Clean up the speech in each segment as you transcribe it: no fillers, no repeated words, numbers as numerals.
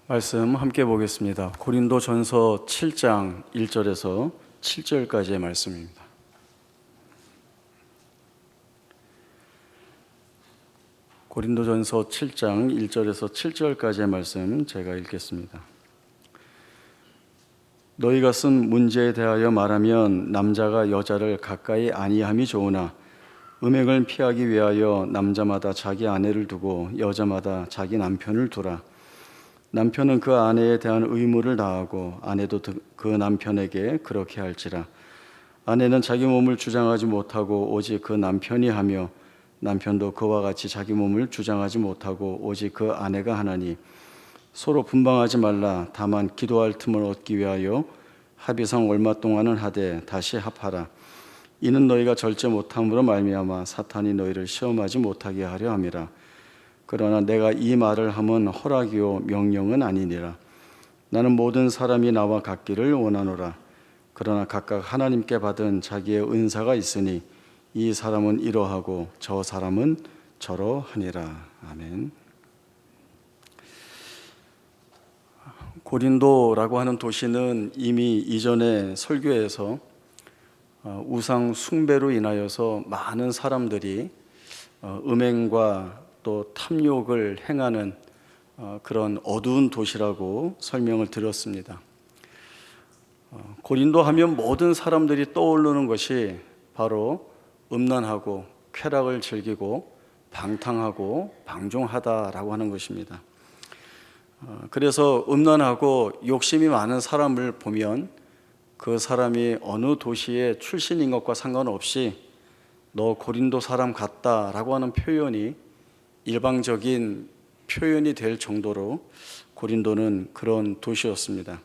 말씀 함께 보겠습니다. 고린도전서 7장 1절에서 7절까지의 말씀입니다. 고린도전서 7장 1절에서 7절까지의 말씀 제가 읽겠습니다. 너희가 쓴 문제에 대하여 말하면 남자가 여자를 가까이 아니함이 좋으나 음행을 피하기 위하여 남자마다 자기 아내를 두고 여자마다 자기 남편을 두라. 남편은 그 아내에 대한 의무를 다하고 아내도 그 남편에게 그렇게 할지라. 아내는 자기 몸을 주장하지 못하고 오직 그 남편이 하며 남편도 그와 같이 자기 몸을 주장하지 못하고 오직 그 아내가 하나니 서로 분방하지 말라. 다만 기도할 틈을 얻기 위하여 합의상 얼마 동안은 하되 다시 합하라. 이는 너희가 절제 못함으로 말미암아 사탄이 너희를 시험하지 못하게 하려 함이라. 그러나 내가 이 말을 함은 허락이요 명령은 아니니라. 나는 모든 사람이 나와 같기를 원하노라. 그러나 각각 하나님께 받은 자기의 은사가 있으니 이 사람은 이러하고 저 사람은 저러하니라. 아멘. 고린도라고 하는 도시는 이미 이전에 설교에서 우상 숭배로 인하여서 많은 사람들이 음행과 또 탐욕을 행하는 그런 어두운 도시라고 설명을 드렸습니다. 고린도 하면 모든 사람들이 떠오르는 것이 바로 음란하고 쾌락을 즐기고 방탕하고 방종하다라고 하는 것입니다. 그래서 음란하고 욕심이 많은 사람을 보면 그 사람이 어느 도시의 출신인 것과 상관없이 너 고린도 사람 같다라고 하는 표현이 일방적인 표현이 될 정도로 고린도는 그런 도시였습니다.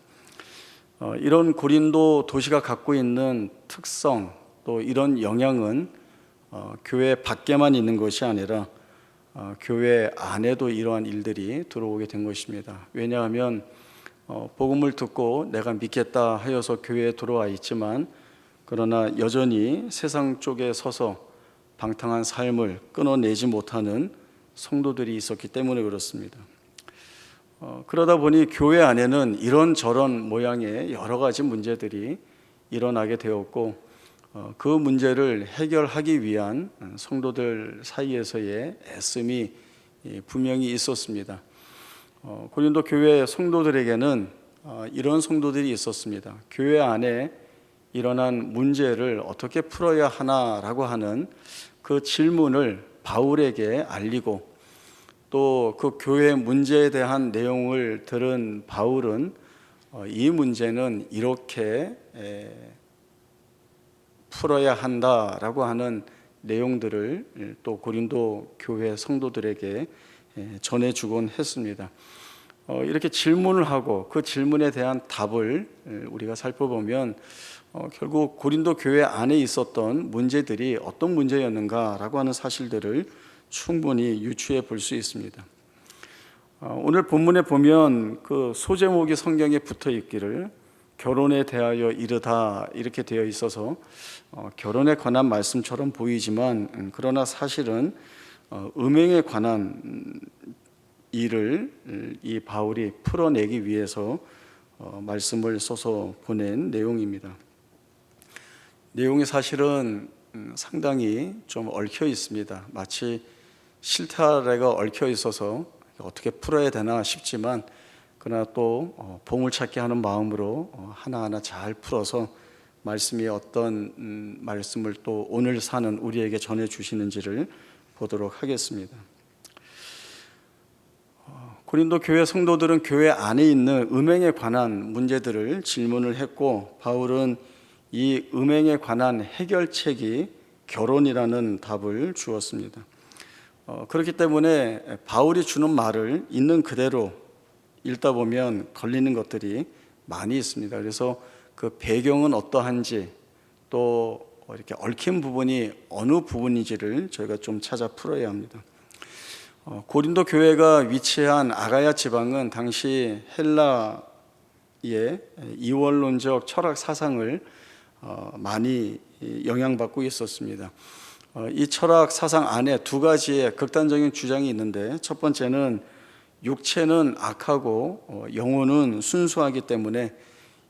이런 고린도 도시가 갖고 있는 특성, 또 이런 영향은 교회 밖에만 있는 것이 아니라 교회 안에도 이러한 일들이 들어오게 된 것입니다. 왜냐하면 복음을 듣고 내가 믿겠다 하여서 교회에 들어와 있지만 그러나 여전히 세상 쪽에 서서 방탕한 삶을 끊어내지 못하는 성도들이 있었기 때문에 그렇습니다. 그러다 보니 교회 안에는 이런저런 모양의 여러 가지 문제들이 일어나게 되었고 그 문제를 해결하기 위한 성도들 사이에서의 애씀이 분명히 있었습니다. 고린도 교회 성도들에게는 이런 성도들이 있었습니다. 교회 안에 일어난 문제를 어떻게 풀어야 하나라고 하는 그 질문을 바울에게 알리고 또 그 교회 문제에 대한 내용을 들은 바울은 이 문제는 이렇게 풀어야 한다라고 하는 내용들을 또 고린도 교회 성도들에게 전해주곤 했습니다. 이렇게 질문을 하고 그 질문에 대한 답을 우리가 살펴보면 결국 고린도 교회 안에 있었던 문제들이 어떤 문제였는가라고 하는 사실들을 충분히 유추해 볼 수 있습니다. 오늘 본문에 보면 그 소제목이 성경에 붙어 있기를 결혼에 대하여 이르다 이렇게 되어 있어서 결혼에 관한 말씀처럼 보이지만 그러나 사실은 음행에 관한 일을 이 바울이 풀어내기 위해서 말씀을 써서 보낸 내용입니다. 내용이 사실은 상당히 좀 얽혀 있습니다. 마치 실타래가 얽혀 있어서 어떻게 풀어야 되나 싶지만 그러나 또 보물찾기 하는 마음으로 하나하나 잘 풀어서 말씀이 어떤 말씀을 또 오늘 사는 우리에게 전해주시는지를 보도록 하겠습니다. 고린도 교회 성도들은 교회 안에 있는 음행에 관한 문제들을 질문을 했고 바울은 이 음행에 관한 해결책이 결혼이라는 답을 주었습니다. 그렇기 때문에 바울이 주는 말을 있는 그대로 읽다 보면 걸리는 것들이 많이 있습니다. 그래서 그 배경은 어떠한지 또 이렇게 얽힌 부분이 어느 부분인지를 저희가 좀 찾아 풀어야 합니다. 고린도 교회가 위치한 아가야 지방은 당시 헬라의 이원론적 철학 사상을 많이 영향받고 있었습니다. 이 철학 사상 안에 두 가지의 극단적인 주장이 있는데 첫 번째는 육체는 악하고 영혼은 순수하기 때문에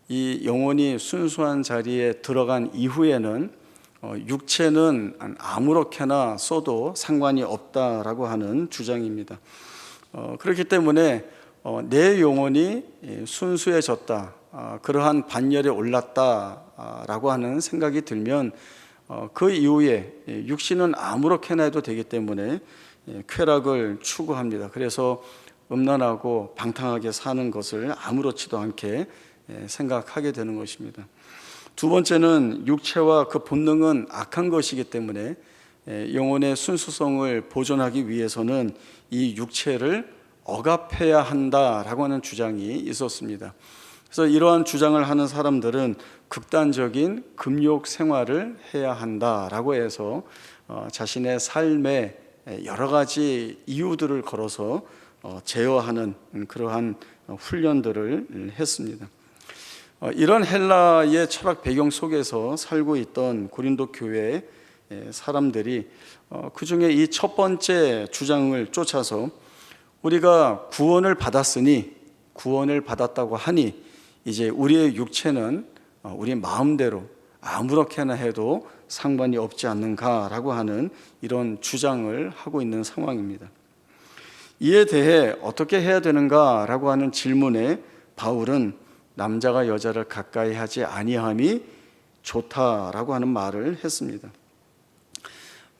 이 영혼이 순수한 자리에 들어간 이후에는 육체는 아무렇게나 써도 상관이 없다라고 하는 주장입니다. 그렇기 때문에 내 영혼이 순수해졌다, 그러한 반열에 올랐다라고 하는 생각이 들면 그 이후에 육신은 아무렇게나 해도 되기 때문에 쾌락을 추구합니다. 그래서 음란하고 방탕하게 사는 것을 아무렇지도 않게 생각하게 되는 것입니다. 두 번째는 육체와 그 본능은 악한 것이기 때문에 영혼의 순수성을 보존하기 위해서는 이 육체를 억압해야 한다라고 하는 주장이 있었습니다. 그래서 이러한 주장을 하는 사람들은 극단적인 금욕 생활을 해야 한다라고 해서 자신의 삶에 여러 가지 이유들을 걸어서 제어하는 그러한 훈련들을 했습니다. 이런 헬라의 철학 배경 속에서 살고 있던 고린도 교회 사람들이 그 중에 이 첫 번째 주장을 쫓아서 우리가 구원을 받았으니, 구원을 받았다고 하니 이제 우리의 육체는 우리 마음대로 아무렇게나 해도 상관이 없지 않는가라고 하는 이런 주장을 하고 있는 상황입니다. 이에 대해 어떻게 해야 되는가라고 하는 질문에 바울은 남자가 여자를 가까이 하지 아니함이 좋다라고 하는 말을 했습니다.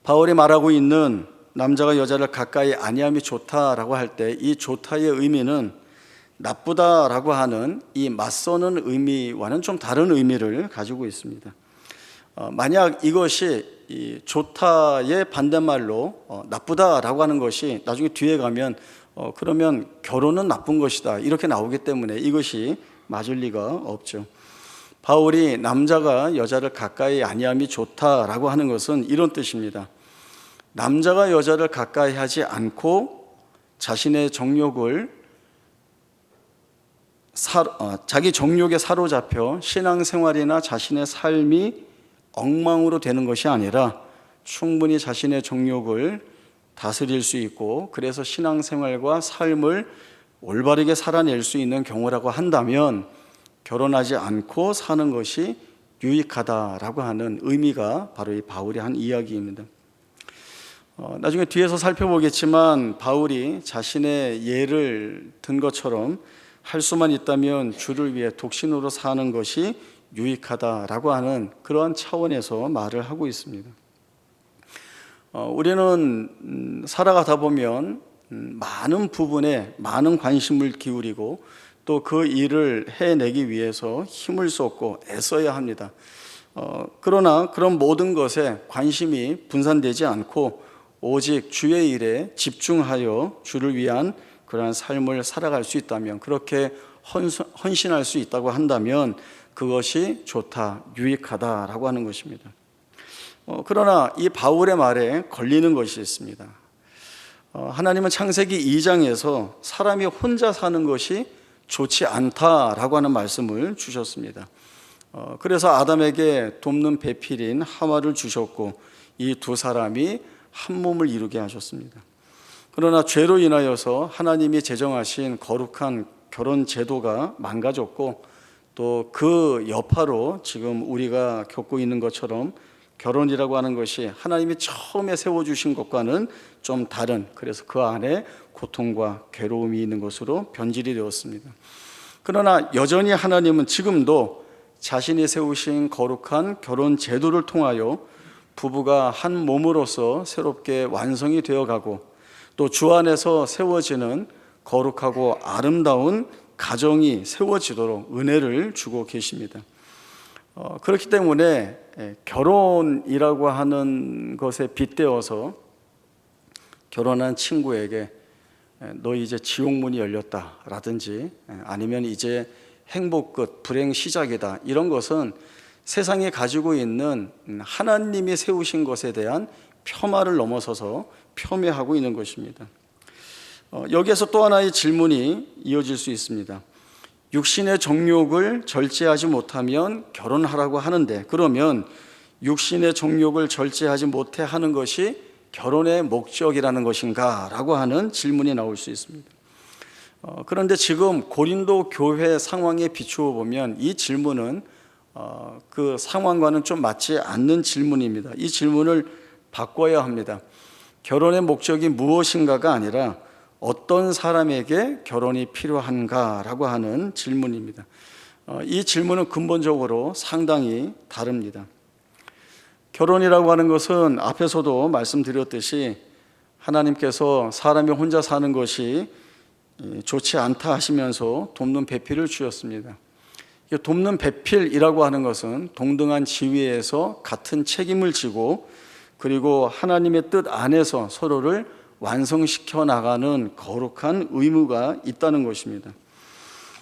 바울이 말하고 있는 남자가 여자를 가까이 아니함이 좋다라고 할 때 이 좋다의 의미는 나쁘다라고 하는 이 맞서는 의미와는 좀 다른 의미를 가지고 있습니다. 만약 이것이 이 좋다의 반대말로 나쁘다라고 하는 것이 나중에 뒤에 가면 그러면 결혼은 나쁜 것이다 이렇게 나오기 때문에 이것이 맞을 리가 없죠. 바울이 남자가 여자를 가까이 아니함이 좋다라고 하는 것은 이런 뜻입니다. 남자가 여자를 가까이 하지 않고 자신의 정욕을 자기 정욕에 사로잡혀 신앙생활이나 자신의 삶이 엉망으로 되는 것이 아니라 충분히 자신의 정욕을 다스릴 수 있고 그래서 신앙생활과 삶을 올바르게 살아낼 수 있는 경우라고 한다면 결혼하지 않고 사는 것이 유익하다라고 하는 의미가 바로 이 바울이 한 이야기입니다. 나중에 뒤에서 살펴보겠지만 바울이 자신의 예를 든 것처럼 할 수만 있다면 주를 위해 독신으로 사는 것이 유익하다라고 하는 그러한 차원에서 말을 하고 있습니다. 우리는 살아가다 보면 많은 부분에 많은 관심을 기울이고 또 그 일을 해내기 위해서 힘을 쏟고 애써야 합니다. 그러나 그런 모든 것에 관심이 분산되지 않고 오직 주의 일에 집중하여 주를 위한 그러한 삶을 살아갈 수 있다면, 그렇게 헌신할 수 있다고 한다면 그것이 좋다, 유익하다라고 하는 것입니다. 그러나 이 바울의 말에 걸리는 것이 있습니다. 하나님은 창세기 2장에서 사람이 혼자 사는 것이 좋지 않다라고 하는 말씀을 주셨습니다. 그래서 아담에게 돕는 배필인 하와를 주셨고 이 두 사람이 한 몸을 이루게 하셨습니다. 그러나 죄로 인하여서 하나님이 제정하신 거룩한 결혼 제도가 망가졌고 또 그 여파로 지금 우리가 겪고 있는 것처럼 결혼이라고 하는 것이 하나님이 처음에 세워주신 것과는 좀 다른, 그래서 그 안에 고통과 괴로움이 있는 것으로 변질이 되었습니다. 그러나 여전히 하나님은 지금도 자신이 세우신 거룩한 결혼 제도를 통하여 부부가 한 몸으로서 새롭게 완성이 되어가고 또 주 안에서 세워지는 거룩하고 아름다운 가정이 세워지도록 은혜를 주고 계십니다. 그렇기 때문에 결혼이라고 하는 것에 빗대어서 결혼한 친구에게 너 이제 지옥문이 열렸다라든지 아니면 이제 행복 끝, 불행 시작이다, 이런 것은 세상에 가지고 있는 하나님이 세우신 것에 대한 폄하를 넘어서서 폄훼하고 있는 것입니다. 여기에서 또 하나의 질문이 이어질 수 있습니다. 육신의 정욕을 절제하지 못하면 결혼하라고 하는데, 그러면 육신의 정욕을 절제하지 못해 하는 것이 결혼의 목적이라는 것인가? 라고 하는 질문이 나올 수 있습니다. 그런데 지금 고린도 교회 상황에 비추어 보면 이 질문은 그 상황과는 좀 맞지 않는 질문입니다. 이 질문을 바꿔야 합니다. 결혼의 목적이 무엇인가가 아니라 어떤 사람에게 결혼이 필요한가라고 하는 질문입니다. 이 질문은 근본적으로 상당히 다릅니다. 결혼이라고 하는 것은 앞에서도 말씀드렸듯이 하나님께서 사람이 혼자 사는 것이 좋지 않다 하시면서 돕는 배필을 주셨습니다. 돕는 배필이라고 하는 것은 동등한 지위에서 같은 책임을 지고 그리고 하나님의 뜻 안에서 서로를 완성시켜 나가는 거룩한 의무가 있다는 것입니다.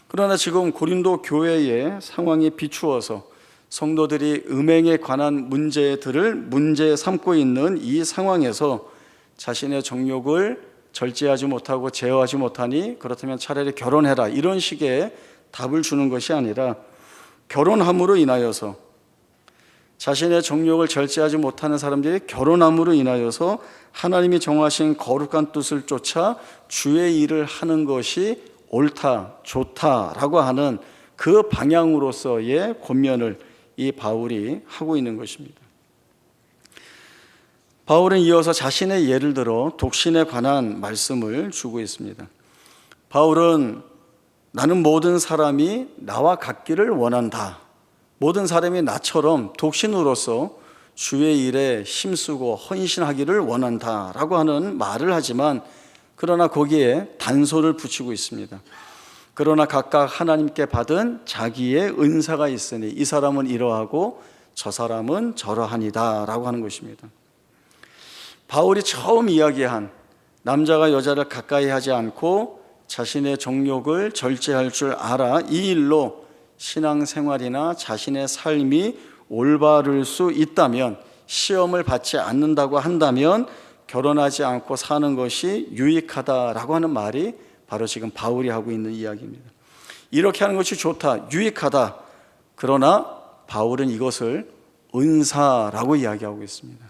그러나 지금 고린도 교회의 상황에 비추어서 성도들이 음행에 관한 문제들을 문제 삼고 있는 이 상황에서 자신의 정욕을 절제하지 못하고 제어하지 못하니 그렇다면 차라리 결혼해라, 이런 식의 답을 주는 것이 아니라 결혼함으로 인하여서 자신의 정욕을 절제하지 못하는 사람들이 결혼함으로 인하여서 하나님이 정하신 거룩한 뜻을 쫓아 주의 일을 하는 것이 옳다, 좋다라고 하는 그 방향으로서의 권면을 이 바울이 하고 있는 것입니다. 바울은 이어서 자신의 예를 들어 독신에 관한 말씀을 주고 있습니다. 바울은 나는 모든 사람이 나와 같기를 원한다. 모든 사람이 나처럼 독신으로서 주의 일에 힘쓰고 헌신하기를 원한다 라고 하는 말을 하지만 그러나 거기에 단서를 붙이고 있습니다. 그러나 각각 하나님께 받은 자기의 은사가 있으니 이 사람은 이러하고 저 사람은 저러하니다 라고 하는 것입니다. 바울이 처음 이야기한 남자가 여자를 가까이 하지 않고 자신의 정욕을 절제할 줄 알아 이 일로 신앙생활이나 자신의 삶이 올바를 수 있다면, 시험을 받지 않는다고 한다면 결혼하지 않고 사는 것이 유익하다라고 하는 말이 바로 지금 바울이 하고 있는 이야기입니다. 이렇게 하는 것이 좋다, 유익하다. 그러나 바울은 이것을 은사라고 이야기하고 있습니다.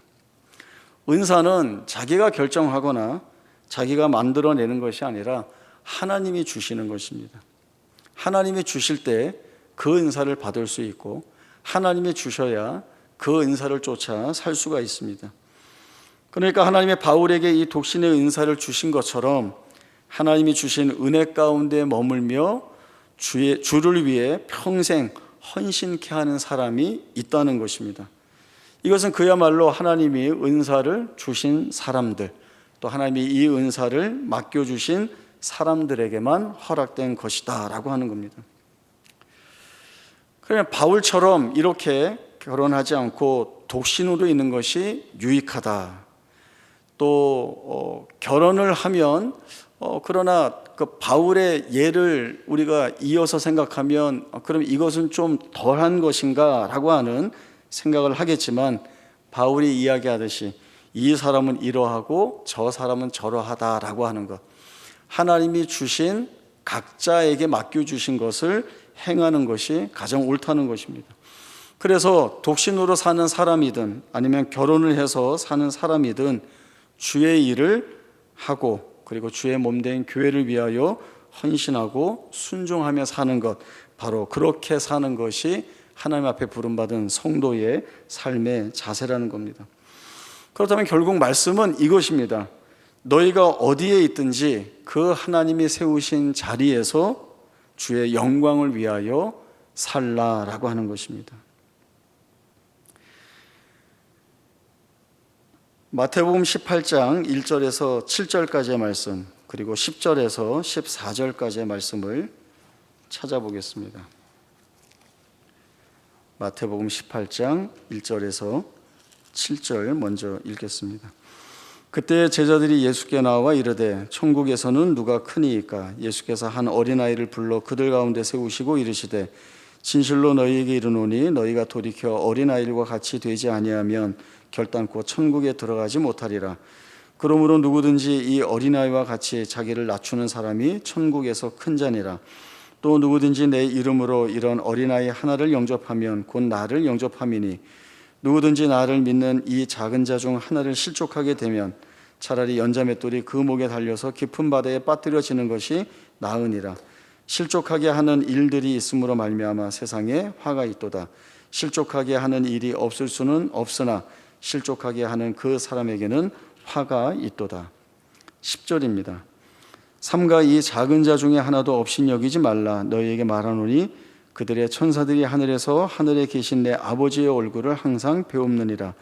은사는 자기가 결정하거나 자기가 만들어내는 것이 아니라 하나님이 주시는 것입니다. 하나님이 주실 때 그 은사를 받을 수 있고 하나님이 주셔야 그 은사를 쫓아 살 수가 있습니다. 그러니까 하나님의 바울에게 이 독신의 은사를 주신 것처럼 하나님이 주신 은혜 가운데 머물며 주를 위해 평생 헌신케 하는 사람이 있다는 것입니다. 이것은 그야말로 하나님이 은사를 주신 사람들, 또 하나님이 이 은사를 맡겨주신 사람들에게만 허락된 것이다 라고 하는 겁니다. 그러면 바울처럼 이렇게 결혼하지 않고 독신으로 있는 것이 유익하다. 또 결혼을 하면 그러나 그 바울의 예를 우리가 이어서 생각하면 그럼 이것은 좀 덜한 것인가 라고 하는 생각을 하겠지만, 바울이 이야기하듯이 이 사람은 이러하고 저 사람은 저러하다라고 하는 것, 하나님이 주신 각자에게 맡겨주신 것을 행하는 것이 가장 옳다는 것입니다. 그래서 독신으로 사는 사람이든 아니면 결혼을 해서 사는 사람이든 주의 일을 하고 그리고 주의 몸된 교회를 위하여 헌신하고 순종하며 사는 것, 바로 그렇게 사는 것이 하나님 앞에 부름받은 성도의 삶의 자세라는 겁니다. 그렇다면 결국 말씀은 이것입니다. 너희가 어디에 있든지 그 하나님이 세우신 자리에서 주의 영광을 위하여 살라라고 하는 것입니다. 마태복음 18장 1절에서 7절까지의 말씀, 그리고 10절에서 14절까지의 말씀을 찾아보겠습니다. 마태복음 18장 1절에서 7절 먼저 읽겠습니다. 그때 제자들이 예수께 나와 이르되 천국에서는 누가 크니이까? 예수께서 한 어린아이를 불러 그들 가운데 세우시고 이르시되 진실로 너희에게 이르노니 너희가 돌이켜 어린아이들과 같이 되지 아니하면 결단코 천국에 들어가지 못하리라. 그러므로 누구든지 이 어린아이와 같이 자기를 낮추는 사람이 천국에서 큰 자니라. 또 누구든지 내 이름으로 이런 어린아이 하나를 영접하면 곧 나를 영접함이니 누구든지 나를 믿는 이 작은 자 중 하나를 실족하게 되면 차라리 연자맷돌이 그 목에 달려서 깊은 바다에 빠뜨려지는 것이 나으니라. 실족하게 하는 일들이 있음으로 말미암아 세상에 화가 있도다. 실족하게 하는 일이 없을 수는 없으나 실족하게 하는 그 사람에게는 화가 있도다. 10절입니다. 삼가 이 작은 자 중에 하나도 없인 여기지 말라. 너희에게 말하노니 그들의 천사들이 하늘에서 하늘에 계신 내 아버지의 얼굴을 항상 배웁느니라.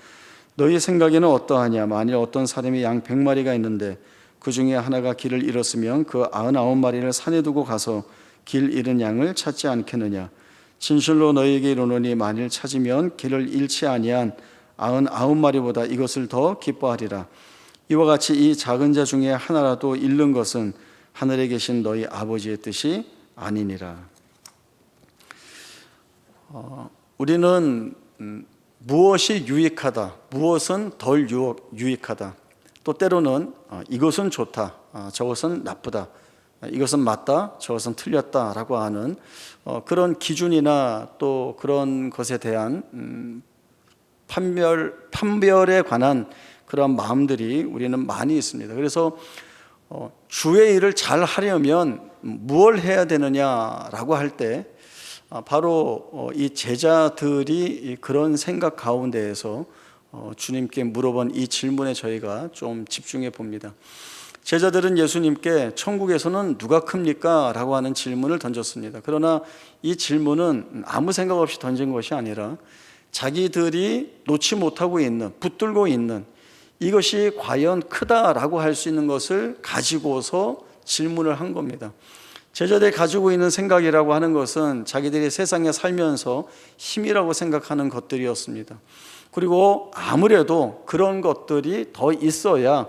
너희 생각에는 어떠하냐? 만일 어떤 사람이 양 100마리가 있는데 그 중에 하나가 길을 잃었으면 그 99마리를 산에 두고 가서 길 잃은 양을 찾지 않겠느냐? 진실로 너희에게 이르노니 만일 찾으면 길을 잃지 아니한 99마리보다 이것을 더 기뻐하리라. 이와 같이 이 작은 자 중에 하나라도 잃는 것은 하늘에 계신 너희 아버지의 뜻이 아니니라. 우리는 무엇이 유익하다, 무엇은 덜 유익하다, 또 때로는 이것은 좋다, 저것은 나쁘다, 이것은 맞다, 저것은 틀렸다라고 하는 그런 기준이나 또 그런 것에 대한 판별에 관한 그런 마음들이 우리는 많이 있습니다. 그래서 주의 일을 잘 하려면 무엇을 해야 되느냐라고 할 때 바로 이 제자들이 그런 생각 가운데에서 주님께 물어본 이 질문에 저희가 좀 집중해 봅니다. 제자들은 예수님께 천국에서는 누가 큽니까? 라고 하는 질문을 던졌습니다. 그러나 이 질문은 아무 생각 없이 던진 것이 아니라 자기들이 놓지 못하고 있는, 붙들고 있는 이것이 과연 크다라고 할 수 있는 것을 가지고서 질문을 한 겁니다. 제자들이 가지고 있는 생각이라고 하는 것은 자기들이 세상에 살면서 힘이라고 생각하는 것들이었습니다. 그리고 아무래도 그런 것들이 더 있어야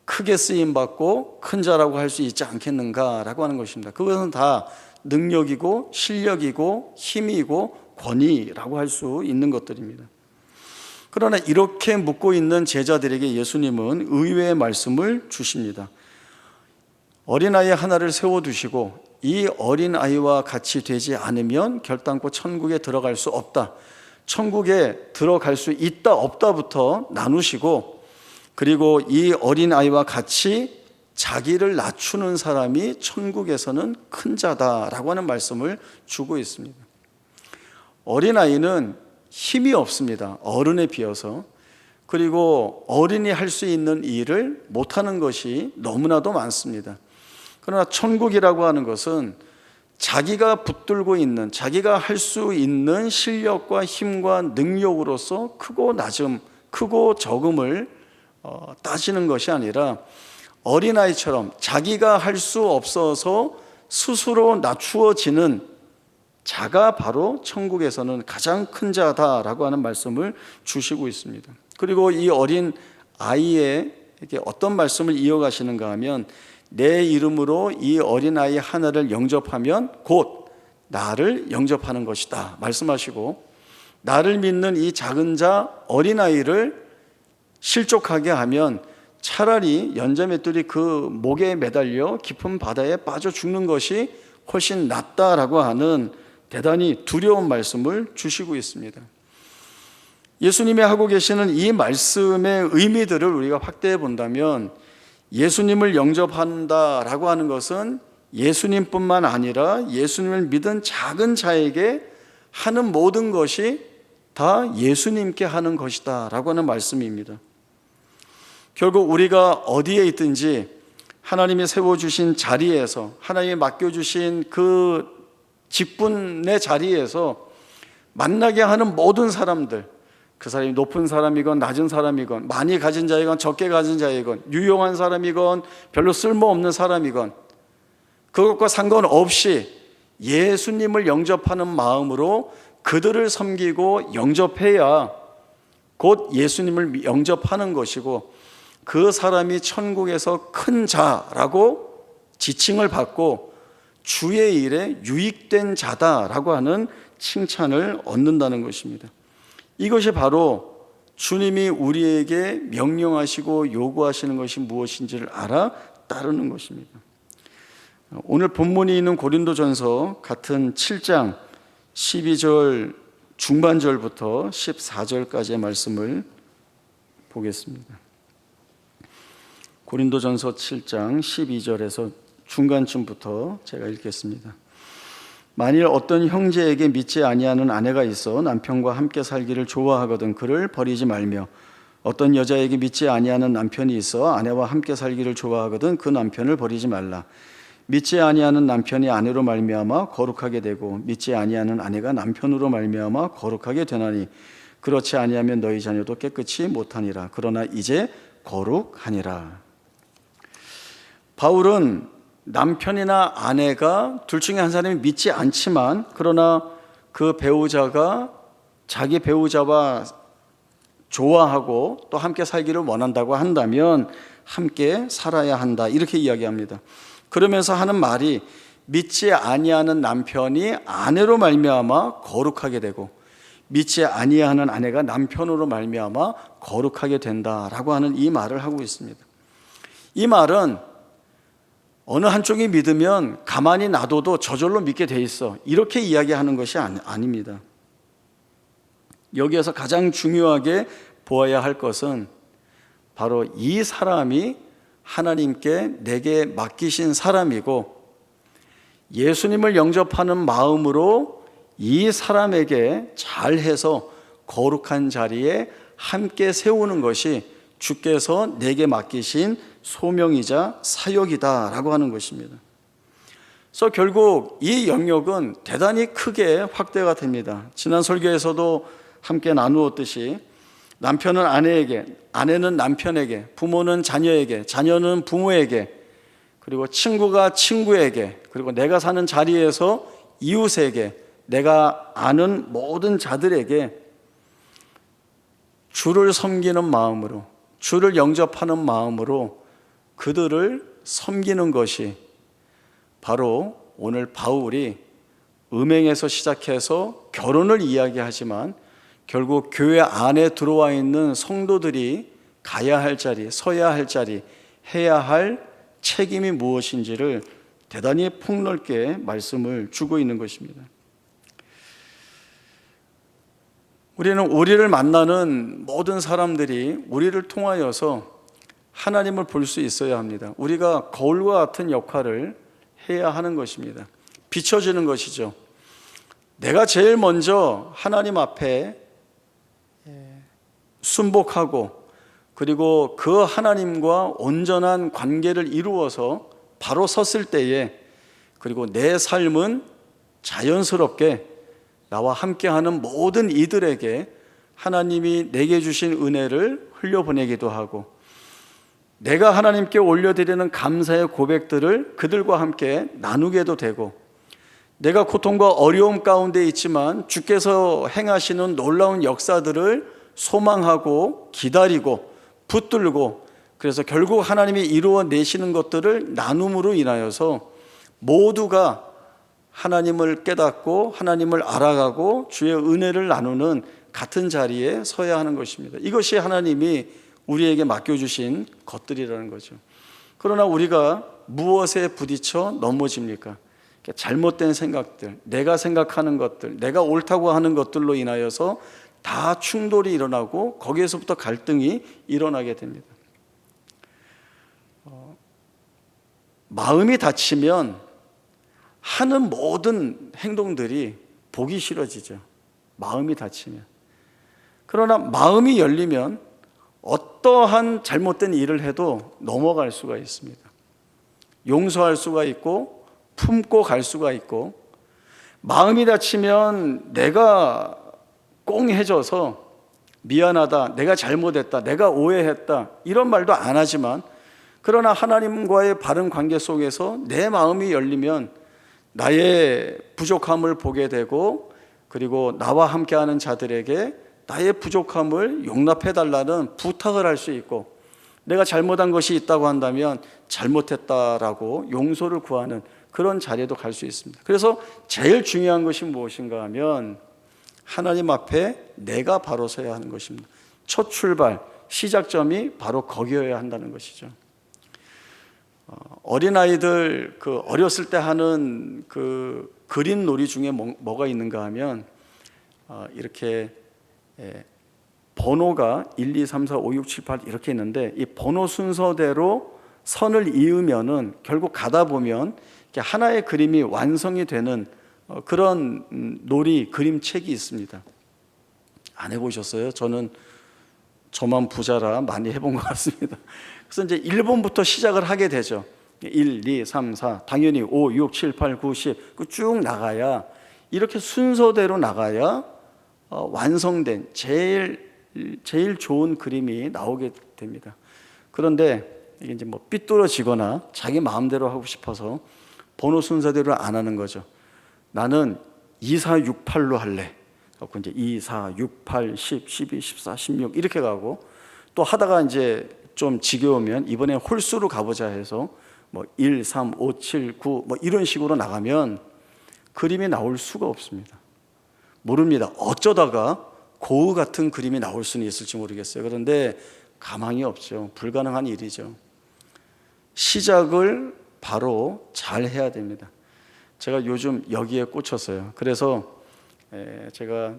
크게 쓰임받고 큰 자라고 할 수 있지 않겠는가라고 하는 것입니다. 그것은 다 능력이고 실력이고 힘이고 권위라고 할 수 있는 것들입니다. 그러나 이렇게 묻고 있는 제자들에게 예수님은 의외의 말씀을 주십니다. 어린아이 하나를 세워두시고 이 어린아이와 같이 되지 않으면 결단코 천국에 들어갈 수 없다, 천국에 들어갈 수 있다 없다부터 나누시고, 그리고 이 어린아이와 같이 자기를 낮추는 사람이 천국에서는 큰 자다라고 하는 말씀을 주고 있습니다. 어린아이는 힘이 없습니다, 어른에 비해서. 그리고 어른이 할 수 있는 일을 못하는 것이 너무나도 많습니다. 그러나 천국이라고 하는 것은 자기가 붙들고 있는, 자기가 할 수 있는 실력과 힘과 능력으로서 크고 낮음, 크고 적음을 따지는 것이 아니라 어린아이처럼 자기가 할 수 없어서 스스로 낮추어지는 자가 바로 천국에서는 가장 큰 자다라고 하는 말씀을 주시고 있습니다. 그리고 이 어린 아이에게 어떤 말씀을 이어가시는가 하면, 내 이름으로 이 어린아이 하나를 영접하면 곧 나를 영접하는 것이다 말씀하시고, 나를 믿는 이 작은 자 어린아이를 실족하게 하면 차라리 연자맷돌이 그 목에 매달려 깊은 바다에 빠져 죽는 것이 훨씬 낫다라고 하는 대단히 두려운 말씀을 주시고 있습니다. 예수님이 하고 계시는 이 말씀의 의미들을 우리가 확대해 본다면, 예수님을 영접한다라고 하는 것은 예수님뿐만 아니라 예수님을 믿은 작은 자에게 하는 모든 것이 다 예수님께 하는 것이다 라고 하는 말씀입니다. 결국 우리가 어디에 있든지 하나님이 세워주신 자리에서, 하나님이 맡겨주신 그 직분의 자리에서 만나게 하는 모든 사람들, 그 사람이 높은 사람이건 낮은 사람이건, 많이 가진 자이건 적게 가진 자이건, 유용한 사람이건 별로 쓸모없는 사람이건, 그것과 상관없이 예수님을 영접하는 마음으로 그들을 섬기고 영접해야 곧 예수님을 영접하는 것이고, 그 사람이 천국에서 큰 자라고 지칭을 받고 주의 일에 유익된 자다라고 하는 칭찬을 얻는다는 것입니다. 이것이 바로 주님이 우리에게 명령하시고 요구하시는 것이 무엇인지를 알아 따르는 것입니다. 오늘 본문이 있는 고린도전서 같은 7장 12절 중반절부터 14절까지의 말씀을 보겠습니다. 고린도전서 7장 12절에서 중간쯤부터 제가 읽겠습니다. 만일 어떤 형제에게 믿지 아니하는 아내가 있어 남편과 함께 살기를 좋아하거든 그를 버리지 말며, 어떤 여자에게 믿지 아니하는 남편이 있어 아내와 함께 살기를 좋아하거든 그 남편을 버리지 말라. 믿지 아니하는 남편이 아내로 말미암아 거룩하게 되고 믿지 아니하는 아내가 남편으로 말미암아 거룩하게 되나니, 그렇지 아니하면 너희 자녀도 깨끗이 못하니라. 그러나 이제 거룩하니라. 바울은 남편이나 아내가 둘 중에 한 사람이 믿지 않지만, 그러나 그 배우자가 자기 배우자와 좋아하고 또 함께 살기를 원한다고 한다면 함께 살아야 한다, 이렇게 이야기합니다. 그러면서 하는 말이 믿지 아니하는 남편이 아내로 말미암아 거룩하게 되고 믿지 아니하는 아내가 남편으로 말미암아 거룩하게 된다라고 하는 이 말을 하고 있습니다. 이 말은 어느 한쪽이 믿으면 가만히 놔둬도 저절로 믿게 돼 있어, 이렇게 이야기하는 것이 아닙니다. 여기에서 가장 중요하게 보아야 할 것은 바로 이 사람이 하나님께 내게 맡기신 사람이고, 예수님을 영접하는 마음으로 이 사람에게 잘해서 거룩한 자리에 함께 세우는 것이 주께서 내게 맡기신 소명이자 사역이다라고 하는 것입니다. 그래서 결국 이 영역은 대단히 크게 확대가 됩니다. 지난 설교에서도 함께 나누었듯이 남편은 아내에게, 아내는 남편에게, 부모는 자녀에게, 자녀는 부모에게, 그리고 친구가 친구에게, 그리고 내가 사는 자리에서 이웃에게, 내가 아는 모든 자들에게 주를 섬기는 마음으로, 주를 영접하는 마음으로 그들을 섬기는 것이 바로 오늘 바울이 음행에서 시작해서 결혼을 이야기하지만 결국 교회 안에 들어와 있는 성도들이 가야 할 자리, 서야 할 자리, 해야 할 책임이 무엇인지를 대단히 폭넓게 말씀을 주고 있는 것입니다. 우리는 우리를 만나는 모든 사람들이 우리를 통하여서 하나님을 볼 수 있어야 합니다. 우리가 거울과 같은 역할을 해야 하는 것입니다. 비춰지는 것이죠. 내가 제일 먼저 하나님 앞에 순복하고, 그리고 그 하나님과 온전한 관계를 이루어서 바로 섰을 때에, 그리고 내 삶은 자연스럽게 나와 함께하는 모든 이들에게 하나님이 내게 주신 은혜를 흘려보내기도 하고, 내가 하나님께 올려드리는 감사의 고백들을 그들과 함께 나누게도 되고, 내가 고통과 어려움 가운데 있지만 주께서 행하시는 놀라운 역사들을 소망하고 기다리고 붙들고, 그래서 결국 하나님이 이루어내시는 것들을 나눔으로 인하여서 모두가 하나님을 깨닫고 하나님을 알아가고 주의 은혜를 나누는 같은 자리에 서야 하는 것입니다. 이것이 하나님이 우리에게 맡겨주신 것들이라는 거죠. 그러나 우리가 무엇에 부딪혀 넘어집니까? 잘못된 생각들, 내가 생각하는 것들, 내가 옳다고 하는 것들로 인하여서 다 충돌이 일어나고 거기에서부터 갈등이 일어나게 됩니다. 마음이 다치면 하는 모든 행동들이 보기 싫어지죠. 마음이 다치면. 그러나 마음이 열리면 어떠한 잘못된 일을 해도 넘어갈 수가 있습니다. 용서할 수가 있고 품고 갈 수가 있고, 마음이 다치면 내가 꽁해져서 미안하다, 내가 잘못했다, 내가 오해했다, 이런 말도 안 하지만, 그러나 하나님과의 바른 관계 속에서 내 마음이 열리면 나의 부족함을 보게 되고, 그리고 나와 함께하는 자들에게 나의 부족함을 용납해 달라는 부탁을 할 수 있고, 내가 잘못한 것이 있다고 한다면 잘못했다라고 용서를 구하는 그런 자리에도 갈 수 있습니다. 그래서 제일 중요한 것이 무엇인가 하면 하나님 앞에 내가 바로 서야 하는 것입니다. 첫 출발, 시작점이 바로 거기여야 한다는 것이죠. 어린아이들 어렸을 때 하는 그 그림 놀이 중에 뭐가 있는가 하면 이렇게 번호가 1, 2, 3, 4, 5, 6, 7, 8 이렇게 있는데 이 번호 순서대로 선을 이으면은 결국 가다 보면 이렇게 하나의 그림이 완성이 되는 그런 놀이 그림책이 있습니다. 안 해보셨어요? 저는 저만 부자라 많이 해본 것 같습니다. 그래서 이제 1번부터 시작을 하게 되죠. 1, 2, 3, 4, 당연히 5, 6, 7, 8, 9, 10 쭉 나가야, 이렇게 순서대로 나가야 완성된 제일 좋은 그림이 나오게 됩니다. 그런데 이게 이제 뭐 삐뚤어지거나 자기 마음대로 하고 싶어서 번호 순서대로 안 하는 거죠. 나는 2, 4, 6, 8로 할래. 그래서 이제 2, 4, 6, 8, 10, 12, 14, 16 이렇게 가고, 또 하다가 이제 좀 지겨우면 이번에 홀수로 가보자 해서 뭐 1, 3, 5, 7, 9 뭐 이런 식으로 나가면 그림이 나올 수가 없습니다. 모릅니다. 어쩌다가 고흐 같은 그림이 나올 수는 있을지 모르겠어요. 그런데 가망이 없죠. 불가능한 일이죠. 시작을 바로 잘 해야 됩니다. 제가 요즘 여기에 꽂혔어요. 그래서 제가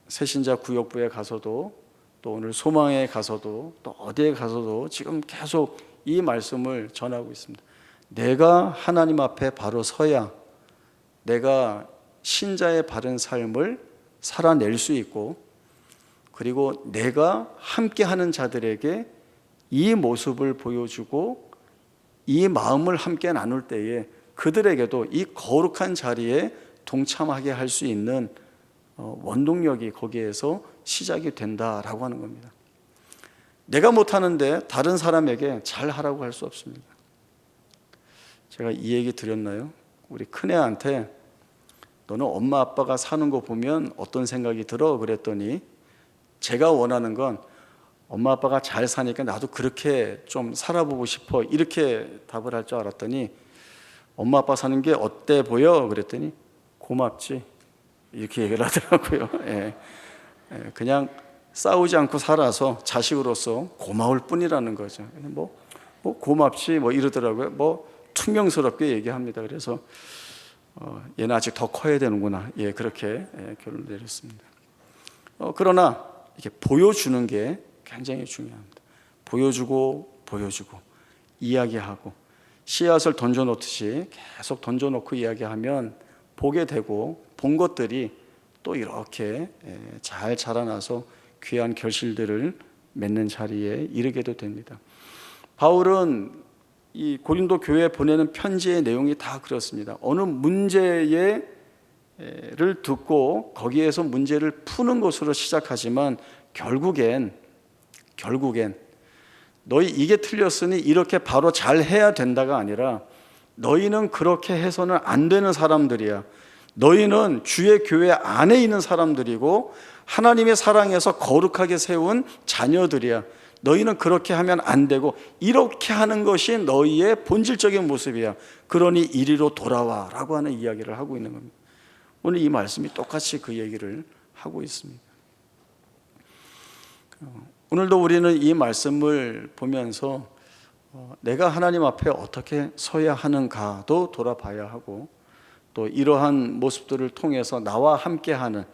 새신자 구역부에 가서도, 또 오늘 소망에 가서도, 또 어디에 가서도 지금 계속 이 말씀을 전하고 있습니다. 내가 하나님 앞에 바로 서야 내가 신자의 바른 삶을 살아낼 수 있고, 그리고 내가 함께하는 자들에게 이 모습을 보여주고 이 마음을 함께 나눌 때에 그들에게도 이 거룩한 자리에 동참하게 할 수 있는 원동력이 거기에서 시작이 된다라고 하는 겁니다. 내가 못하는데 다른 사람에게 잘하라고 할 수 없습니다. 제가 이 얘기 드렸나요? 우리 큰애한테 너는 엄마 아빠가 사는 거 보면 어떤 생각이 들어? 그랬더니 제가 원하는 건 엄마 아빠가 잘 사니까 나도 그렇게 좀 살아보고 싶어, 이렇게 답을 할 줄 알았더니 엄마 아빠 사는 게 어때 보여? 그랬더니 고맙지, 이렇게 얘기를 하더라고요. 그냥 싸우지 않고 살아서 자식으로서 고마울 뿐이라는 거죠. 뭐 고맙지 뭐 이러더라고요. 뭐 퉁명스럽게 얘기합니다. 그래서 얘는 아직 더 커야 되는구나, 그렇게 결론을 내렸습니다. 그러나 이렇게 보여주는 게 굉장히 중요합니다. 보여주고 이야기하고, 씨앗을 던져놓듯이 계속 던져놓고 이야기하면 보게 되고, 본 것들이 또 이렇게 잘 자라나서 귀한 결실들을 맺는 자리에 이르게도 됩니다. 바울은 이 고린도 교회에 보내는 편지의 내용이 다 그렇습니다. 어느 문제를 듣고 거기에서 문제를 푸는 것으로 시작하지만 결국엔 너희 이게 틀렸으니 이렇게 바로 잘 해야 된다가 아니라, 너희는 그렇게 해서는 안 되는 사람들이야. 너희는 주의 교회 안에 있는 사람들이고 하나님의 사랑에서 거룩하게 세운 자녀들이야. 너희는 그렇게 하면 안 되고 이렇게 하는 것이 너희의 본질적인 모습이야. 그러니 이리로 돌아와 라고 하는 이야기를 하고 있는 겁니다. 오늘 이 말씀이 똑같이 그 얘기를 하고 있습니다. 오늘도 우리는 이 말씀을 보면서 내가 하나님 앞에 어떻게 서야 하는가도 돌아봐야 하고, 또 이러한 모습들을 통해서 나와 함께하는,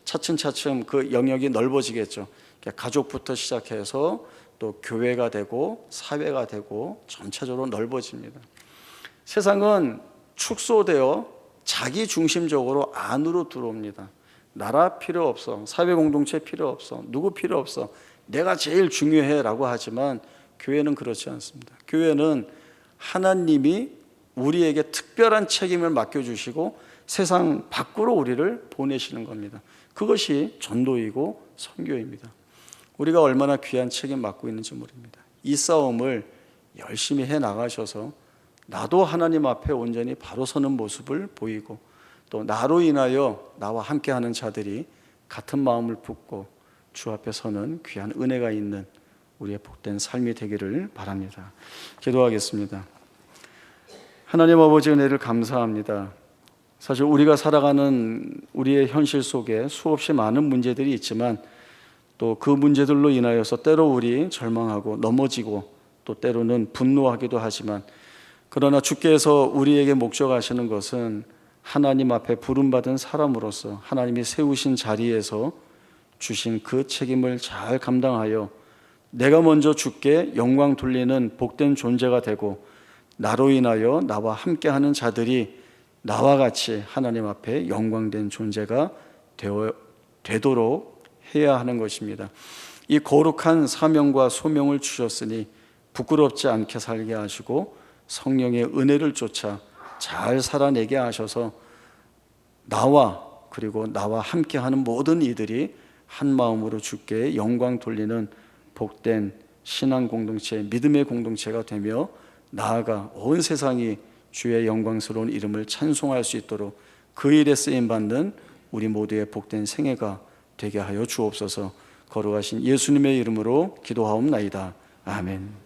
차츰차츰 그 영역이 넓어지겠죠. 가족부터 시작해서 또 교회가 되고 사회가 되고 전체적으로 넓어집니다. 세상은 축소되어 자기 중심적으로 안으로 들어옵니다. 나라 필요 없어, 사회 공동체 필요 없어, 누구 필요 없어, 내가 제일 중요해 라고 하지만 교회는 그렇지 않습니다. 교회는 하나님이 우리에게 특별한 책임을 맡겨주시고 세상 밖으로 우리를 보내시는 겁니다. 그것이 전도이고 선교입니다. 우리가 얼마나 귀한 책임 맡고 있는지 모릅니다. 이 싸움을 열심히 해 나가셔서 나도 하나님 앞에 온전히 바로 서는 모습을 보이고, 또 나로 인하여 나와 함께하는 자들이 같은 마음을 품고 주 앞에 서는 귀한 은혜가 있는 우리의 복된 삶이 되기를 바랍니다. 기도하겠습니다. 하나님 아버지, 은혜를 감사합니다. 사실 우리가 살아가는 우리의 현실 속에 수없이 많은 문제들이 있지만, 또 그 문제들로 인하여서 때로 우리 절망하고 넘어지고 또 때로는 분노하기도 하지만, 그러나 주께서 우리에게 목적하시는 것은 하나님 앞에 부름받은 사람으로서 하나님이 세우신 자리에서 주신 그 책임을 잘 감당하여 내가 먼저 주께 영광 돌리는 복된 존재가 되고 나로 인하여 나와 함께하는 자들이 나와 같이 하나님 앞에 영광된 존재가 되도록 해야 하는 것입니다. 이 거룩한 사명과 소명을 주셨으니 부끄럽지 않게 살게 하시고 성령의 은혜를 쫓아 잘 살아내게 하셔서 나와 그리고 나와 함께하는 모든 이들이 한 마음으로 주께 영광 돌리는 복된 신앙 공동체, 믿음의 공동체가 되며 나아가 온 세상이 주의 영광스러운 이름을 찬송할 수 있도록 그 일에 쓰임받는 우리 모두의 복된 생애가 되게 하여 주옵소서. 거룩하신 예수님의 이름으로 기도하옵나이다. 아멘.